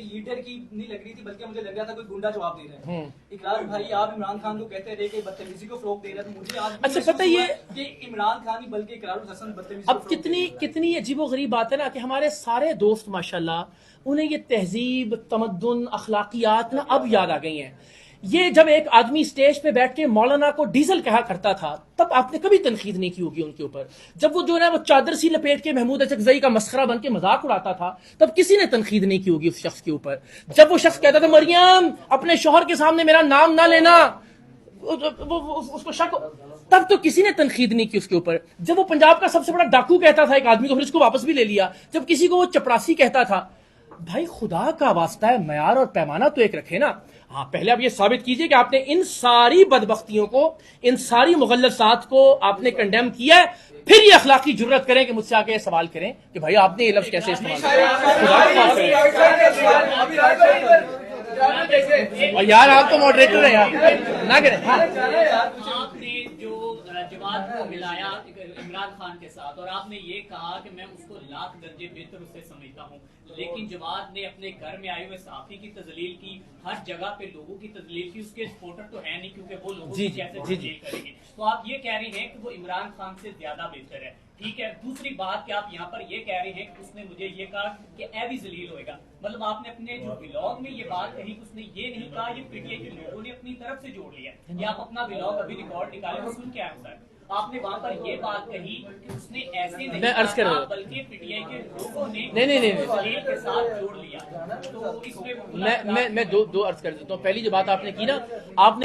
Leader की नहीं लग रही थी, बल्कि मुझे लग रहा था कोई गुंडा जवाब दे रहा है। इकरार भाई आप इमरान खान को कहते रहे कि बदतमीजी को फरोग दे रहे थे, मुझे आज अच्छा पता ये कि इमरान खान ही बल्कि इकरार हसन बदतमीजी अब कितनी अजीबोगरीब बात है ना कि हमारे सारे दोस्त माशाल्लाह उन्हें ये तहजीब तमद्दुन अखलाकियात ना अब याद आ गई हैं। ये जब एक आदमी स्टेज पे बैठ के मौलाना को डीजल कहा करता था तब आपने कभी तनकीद नहीं की होगी उनके ऊपर। जब वो जो है वो चादर सी लपेट के महमूद अचकजई का मस्खरा बन के मजाक उड़ाता था तब किसी ने तनकीद नहीं की होगी उस शख्स के ऊपर। जब वो शख्स कहता था मरियम अपने शौहर के सामने मेरा नाम ना लेना, उसको शक, तब तो किसी ने तनकीद नहीं की उसके ऊपर। जब वो पंजाब का सबसे बड़ा डाकू कहता था एक आदमी को, फिर उसको वापस भी ले लिया। जब किसी को वो चपरासी कहता था, भाई खुदा का वास्ता है मयार और पैमाना तो एक रखे ना। हाँ पहले आप ये साबित कीजिए कि आपने इन सारी बदबख्तियों को, इन सारी मुगल्लसात को आपने कंडेम किया है, फिर ये अखलाकी जुर्रत करें कि मुझसे आके सवाल करें कि भाई आपने ये लफ्ज कैसे इस्तेमाल किया। और यार आप तो मॉडरेटर हैं यार, ना करें। आपने जो जवाब को मिलाया इमरान खान के साथ और आपने ये कहा कि मैं उसको लाख दर्जे बेहतर उससे समझता हूँ, लेकिन जवाद ने अपने घर में आए हुए सहाफी की तजलील की, हर जगह पे लोगों की तजलील की। उसके सपोर्टर तो है नहीं क्योंकि वो लोगों की कैसे तजलील करेंगे। तो आप ये कह रहे हैं कि वो इमरान खान से ज्यादा बेहतर है, ठीक है। दूसरी बात कि आप यहाँ पर ये कह रहे हैं कि उसने मुझे ये कहा कि ए भी जलील होएगा, मतलब आपने अपने जो ब्लॉग में ये बात कही उसने ये नहीं कहा, ये पीटीआई के लोगों ने अपनी तरफ से जोड़ लिया। ये आप अपना ब्लॉग अभी रिकॉर्ड निकाले तो सुन के आए सर, आपने वहां पर ये बात कही कि उसने ऐसे नहीं कहा बल्कि पीटीआई के लोगों ने नहीं के साथ जोड़ लिया। तो इसमें मैं दो अर्ज कर देता हूँ। पहली जो बात आपने की ना, आपने